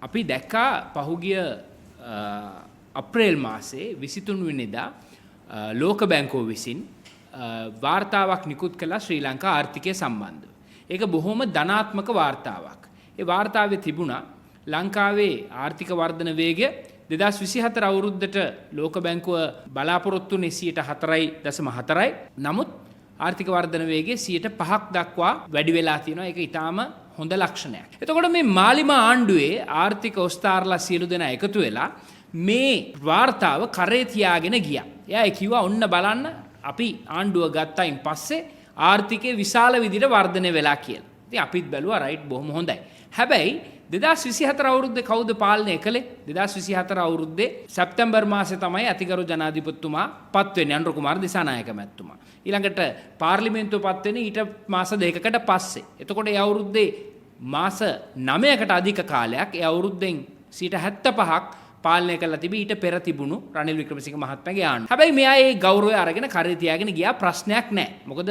අපි දැක්කා පහුගිය අප්‍රේල් මාසේ 23 වෙනිදා ලෝක බැංකුව විසින් වාර්තාවක් නිකුත් කළා ශ්‍රී ලංකා ආර්ථිකය සම්බන්ධව. ඒක බොහොම ධනාත්මක වාර්තාවක්. ඒ වාර්තාවේ තිබුණා ලංකාවේ ආර්ථික වර්ධන වේගය 2024 අවුරුද්දට ලෝක බැංකුව බලාපොරොත්තු වුණේ 4.4%. නමුත් ආර්ථික වර්ධන වේගය 5% දක්වා වැඩි වෙලා තියෙනවා. ඒක ඊටාම හොඳ ලක්ෂණයක්. එතකොට මේ මාලිමා ආණ්ඩුවේ ආර්ථික ඔස්තාරලා සියලු දෙනා එකතු වෙලා මේ වාර්තාව කරේ තියාගෙන ගියා. එයා කිව්වා ඔන්න බලන්න අපි ආණ්ඩුව ගත්තයින් පස්සේ ආර්ථිකයේ විශාල විදිහට වර්ධනය වෙලා කියලා. ඉතින් අපිත් බැලුවා රයිට් බොහොම හොඳයි. හැබැයි 2024 අවුරුද්දේ කවුද පාලනය කළේ? 2024 අවුරුද්දේ සැප්තැම්බර් මාසේ තමයි අතිගරු ජනාධිපතිතුමා පත් වෙන්නේ අනුර කුමාර දිසානායක මැතිතුමා. ඊළඟට පාර්ලිමේන්තුව පත් වෙන්නේ ඊට මාස දෙකකට පස්සේ. එතකොට ඒ අවුරුද්දේ මාස 9කට අධික කාලයක් ඒ අවුරුද්දෙන් 75%ක් පාලනය කළා තිබී ඊට පෙර තිබුණු රනිල් වික්‍රමසිංහ මහත්මයාගේ ආණ්ඩුව. හැබැයි මෙයා ඒ ගෞරවය අරගෙන කරේ තියාගෙන ගියා ප්‍රශ්නයක් නැහැ. මොකද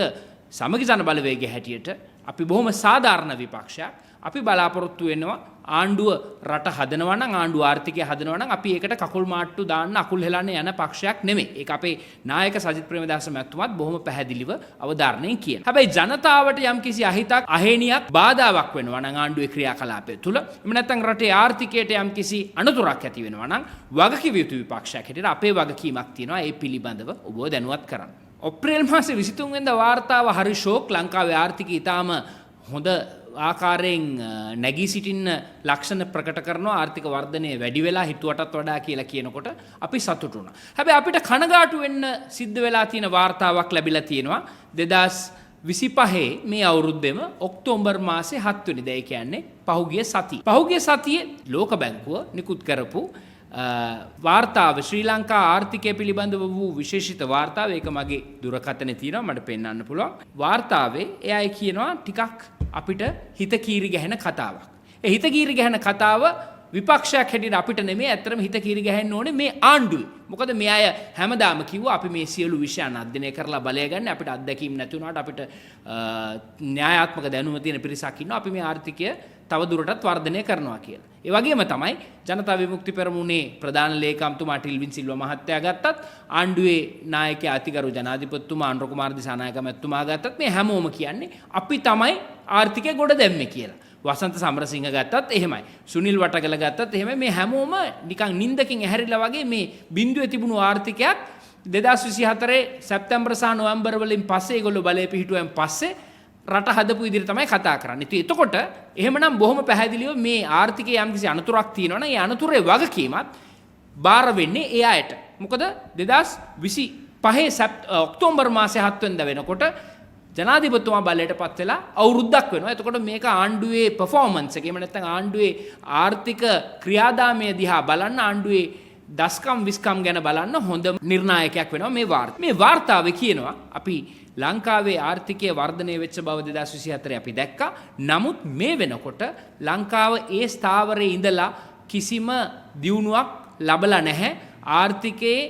සමගි ජන බලවේගය හැටියට අපි බොහොම සාධාරණ විපක්ෂයක්. අපි බලාපොරොත්තු වෙනවා ආණ්ඩුව රට හදනවා නම් ආණ්ඩුව ආර්ථිකය හදනවා නම් අපි ඒකට කකුල් මාට්ටු දාන්න අකුල් හෙලන්න යන පක්ෂයක් නෙමෙයි. ඒක අපේ නායක සජිත් ප්‍රේමදාස මහත්මයාත් බොහොම පැහැදිලිව අවධාරණයෙන් කියන. හැබැයි ජනතාවට යම්කිසි අහිතක් අහේනියක් බාධාවක් වෙනවා නම් ආණ්ඩුවේ ක්‍රියාකලාපය තුළ එහෙම නැත්නම් රටේ ආර්ථිකයට යම්කිසි අනතුරක් ඇති වෙනවා නම් වගකිව යුතු විපක්ෂයක් හැටියට අපේ වගකීමක් තියෙනවා ඒ පිළිබඳව ඔබව දැනුවත් කරන්න. අප්‍රේල් මාසේ 23 වෙනිදා වාර්තාව හරි ෂෝක් ලංකාවේ ආර්ථිකය ඊටාම හොඳ ආකාරයෙන් නැගී සිටින්න ලක්ෂණ ප්‍රකට කරනවා ආර්ථික වර්ධනය වැඩි වෙලා හිතුවටත් වඩා කියලා කියනකොට අපි සතුටු වුණා. හැබැයි අපිට කනගාටු වෙන්න සිද්ධ වෙලා තියෙන වාර්තාවක් ලැබිලා තියෙනවා 2025 මේ අවුරුද්දේම ඔක්තෝබර් මාසේ 7 වෙනිදා. ඒ කියන්නේ පහුගිය සතියේ. පහුගිය සතියේ ලෝක බැංකුව නිකුත් කරපු වාර්තාව ශ්‍රී ලංකා ආර්ථිකය පිළිබඳව වූ විශේෂිත වාර්තාව. ඒක මගේ දුරකථනයේ තියෙනවා මට පෙන්වන්න පුළුවන්. වාර්තාවේ එයා කියනවා ටිකක් අපිට හිත කීරි ගැහෙන කතාවක්. ඒ හිත කීරි ගැහෙන කතාව විපක්ෂයක් හැටියට අපිට නෙමෙයි ඇත්තටම හිත කීරි ගැහෙන්න ඕනේ මේ ආණ්ඩුවේ. මොකද මේ අය හැමදාම කිව්වා අපි මේ සියලු විෂයන් අධ්‍යයනය කරලා බලය ගන්න අපිට අත්දැකීම් නැති වුණාට අපිට න්‍යායාත්මක දැනුම තියෙන පිරිසක් ඉන්නවා අපි මේ ආර්ථිකය තව දුරටත් වර්ධනය කරනවා කියලා. ඒ වගේම තමයි ජනතා විමුක්ති පෙරමුණේ ප්‍රධාන ලේකම්තුමා ටිල්වින් සිල්වා මහත්තයා ගත්තත් ආණ්ඩුවේ නායකයා අතිගරු ජනාධිපතිතුමා අනුර කුමාර දිසානායක මැතිතුමා ගත්තත් මේ හැමෝම කියන්නේ අපි තමයි ආර්ථිකය ගොඩ දැම්මේ කියලා. වසන්ත සමරසිංහ ගත්තත් එහෙමයි. සුනිල් වටගල ගත්තත් එහෙමයි. මේ හැමෝම නිකන් නින්දකින් ඇහැරිලා වගේ මේ බිඳුවේ තිබුණු ආර්ථිකයක් 2024 සැප්තැම්බර් සහ නොවැම්බර් වලින් පස්සේ ඒගොල්ලෝ බලය පිහිටුවෙන් පස්සේ රට හදපු විදිහට තමයි කතා කරන්නේ. ඉතින් එතකොට එහෙමනම් බොහොම පැහැදිලිව මේ ආර්ථිකයේ යම්කිසි අනතුරක් තියෙනවනම් ඒ අනතුරේ වගකීමත් බාර වෙන්නේ ඒ අයට. මොකද 2025 ඔක්තෝබර් මාසේ 7 වෙනිදා වෙනකොට ජනාධිපතිතුමා බලයට පත් වෙලා අවුරුද්දක් වෙනවා. එතකොට මේක ආණ්ඩුවේ පර්ෆෝමන්ස් එක. එහෙම නැත්නම් ආණ්ඩුවේ ආර්ථික ක්‍රියාදාමය දිහා බලන්න ආණ්ඩුවේ දස්කම් විස්කම් ගැන බලන්න හොඳ නිර්ණායකයක් වෙනවා මේ වාර්තාව. මේ වාර්තාවේ කියනවා අපි ලංකාවේ ආර්ථිකය වර්ධනය වෙච්ච බව 2024 අපි දැක්කා. නමුත් මේ වෙනකොට ලංකාව ඒ ස්ථාවරයේ ඉඳලා කිසිම දියුණුවක් ලබලා නැහැ. ආර්ථිකයේ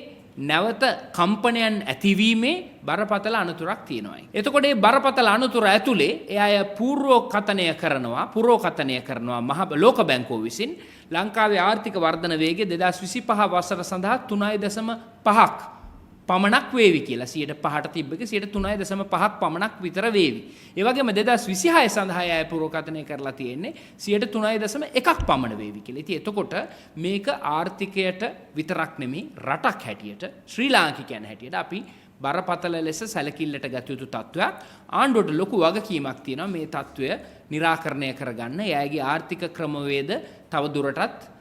නැවත කම්පනයන් ඇතිවීමේ බරපතල අනතුරක් තියෙනවා. එතකොට මේ බරපතල අනතුර ඇතුලේ එය පූර්වකථනය කරනවා මහ ලෝක බැංකුව විසින් ලංකාවේ ආර්ථික වර්ධන වේගය 2025 වසර සඳහා 3.5ක් පමණක් වේවි කියලා. 100%ට තිබ්බක 3.5ක් පමණක් විතර වේවි. ඒ වගේම 2026 සඳහා අය පුරෝකථනය කරලා තියෙන්නේ 3.1ක් පමණ වේවි කියලා. ඉතින් එතකොට මේක ආර්ථිකයට විතරක් නෙමෙයි රටක් හැටියට ශ්‍රී ලාංකිකයන් හැටියට අපි බරපතල ලෙස සැලකිල්ලට ගත යුතු තත්ත්වයක්. ආණ්ඩුවට ලොකු වගකීමක් තියෙනවා මේ තත්ත්වය निराකරණය කරගන්න. එයාගේ ආර්ථික ක්‍රමවේද තව දුරටත්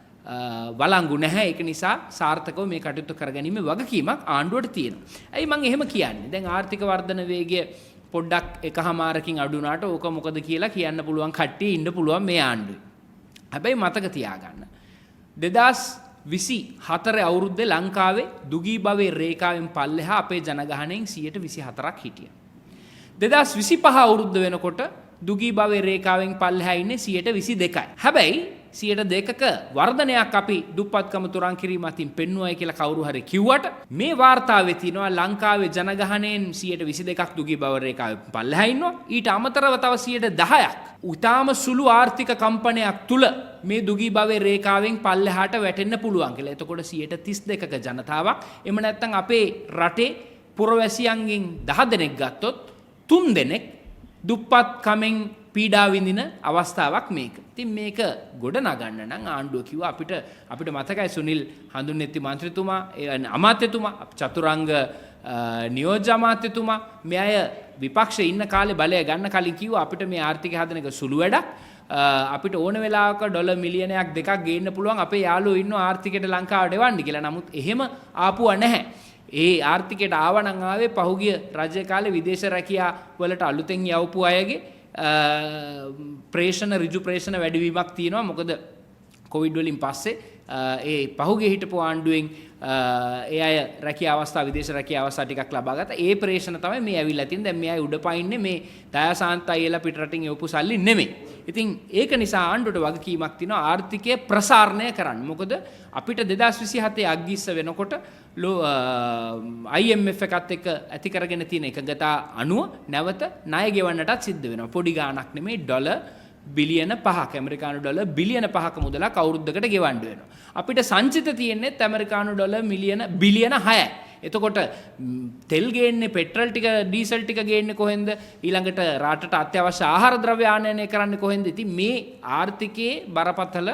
වළංගු නැහැ. ඒක නිසා සාර්ථකව මේ කටයුතු කරගැනීමේ වගකීමක් ආණ්ඩුවට තියෙනවා. ඇයි මම එහෙම කියන්නේ? දැන් ආර්ථික වර්ධන වේගය පොඩ්ඩක් එකහමාරකින් අඩු වුණාට ඕක මොකද කියලා කියන්න පුළුවන් කට්ටිය ඉන්න පුළුවන් මේ ආණ්ඩුවේ. හැබැයි මතක තියාගන්න 2024 අවුරුද්දේ ලංකාවේ දුගී භවයේ රේඛාවෙන් පල්ලෙහා අපේ ජනගහනයෙන් 24%ක් හිටියා. 2025 අවුරුද්ද වෙනකොට දුගී භවයේ රේඛාවෙන් පල්ලෙහා ඉන්නේ 22%යි. හැබැයි 2% වර්ධනයක් අපි දුප්පත්කම තුරන් කිරීම අතින් පෙන්වුවයි කියලා කවුරු හරි කිව්වට මේ වාර්තාවේ තියෙනවා ලංකාවේ ජනගහනයෙන් 22%ක් දුගී බව රේඛාවේ පල්ලෙහා ඉන්නවා. ඊට අමතරව තව 10%ක් උතාම සුළු ආර්ථික කම්පනයක් තුල මේ දුගී භවයේ රේඛාවෙන් පල්ලෙහාට වැටෙන්න පුළුවන් කියලා. එතකොට 32%ක ජනතාවක් එහෙම නැත්නම් අපේ රටේ පුරවැසියන්ගෙන් 10 දෙනෙක් ගත්තොත් 3 දෙනෙක් දුප්පත් කමෙන් පීඩා විඳින අවස්ථාවක් මේක. ඉතින් මේක ගොඩ නගන්න නම් ආණ්ඩුව කිව්වා අපිට මතකයි සුනිල් හඳුන්නෙත්ති මන්ත්‍රීතුමා අමාත්‍යතුමා චතුරංග නියෝජ්‍ය අමාත්‍යතුමා මේ අය විපක්ෂයේ ඉන්න කාලේ බලය ගන්න කලින් කිව්වා අපිට මේ ආර්ථිකය හදන එක සුළු වැඩක්. අපිට ඕන වෙලාවක ඩොලර් මිලියනයක් දෙකක් ගේන්න පුළුවන් අපේ යාළුවෝ ඉන්න ආර්ථිකයට ලංකාවට එවන්න කියලා. නමුත් එහෙම ආපුවා නැහැ. ඒ ආර්ථිකයට ආවනම් ආවේ පහුගිය රජ කාලේ විදේශ රැකියා වලට අලුතෙන් යවපු අයගේ ප්‍රේෂණ ඍජු ප්‍රේෂණ වැඩිවීමක් තියෙනවා. මොකද කොවිඩ් වලින් පස්සේ ඒ පහුගිය හිටපු ආණ්ඩුවෙන් ඒ අය රැකියා අවස්ථා විදේශ රැකියා අවස්ථා ටිකක් ලබා ගත්තා. ඒ ප්‍රේෂණ තමයි මේ ඇවිල්ලා තියෙන්නේ. දැන් මේ අය උඩ පයින්නේ මේ දයාසාන්ත අයියලා පිටරටින් එවපු සල්ලි නෙමෙයි. ඉතින් ඒක නිසා ආණ්ඩුවට වගකීමක් තියෙනවා ආර්ථිකය ප්‍රසාරණය කරන්න. මොකද අපිට 2027 අග්ගිස්ස වෙනකොට IMF එකත් එක්ක ඇති කරගෙන තියෙන එකගතා අනුව නැවත ණය ගෙවන්නටත් සිද්ධ වෙනවා. පොඩි ගාණක් නෙමෙයි ඩොලර් බිලියන 5ක ඇමරිකානු ඩොලර් බිලියන 5ක මුදලක් අවුරුද්දකට ගෙවන්න වෙනවා. අපිට සංචිත තියෙන්නේ ඇමරිකානු ඩොලර් බිලියන 6යි. එතකොට තෙල් ගේන්නේ පෙට්‍රල් ටික ඩීසල් ටික ගේන්නේ කොහෙන්ද? ඊළඟට රටට අත්‍යවශ්‍ය ආහාර ද්‍රව්‍ය ආනයනය කරන්නේ කොහෙන්ද? ඉතින් මේ ආර්ථිකයේ බරපතල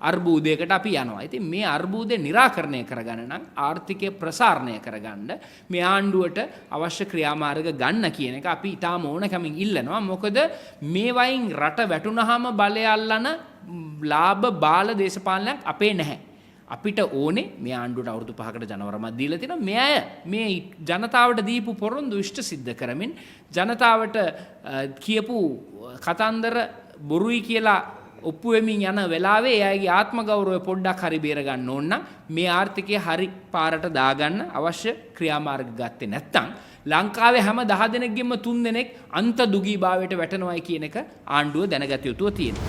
අර්බුදයකට අපි යනවා. ඉතින් මේ අර්බුදය निराකරණය කරගන්න නම් ආර්ථිකය ප්‍රසාරණය කරගන්න මේ ආණ්ඩුවට අවශ්‍ය ක්‍රියාමාර්ග ගන්න කියන එක අපි ඊටාම ඕනකමින් ඉල්ලනවා. මොකද මේ වයින් රට වැටුනහම බලය අල්ලන ලාභ බාල දේශපාලනයක් අපේ නැහැ. අපිට ඕනේ මේ ආණ්ඩුවට අවුරුදු 5කට ජනවරමක් දීලා තියෙනවා. මේ අය මේ ජනතාවට දීපු පොරොන්දු ඉෂ්ට සිද්ධ කරමින් ජනතාවට කියපු කතන්දර බොරුයි කියලා ඔප්පු වෙමින් යන වෙලාවේ එයාගේ ආත්ම ගෞරවය පොඩ්ඩක් හරි බේර ගන්න ඕන නම් මේ ආර්ථිකය හරි පාරට දාගන්න අවශ්‍ය ක්‍රියාමාර්ග ගත්තේ නැත්නම් ලංකාවේ හැම 10 දෙනෙක්ගෙම 3 දෙනෙක් අන්ත දුගී භාවයට වැටෙනවයි කියන එක ආණ්ඩුව දැනගත යුතුව තියෙනවා.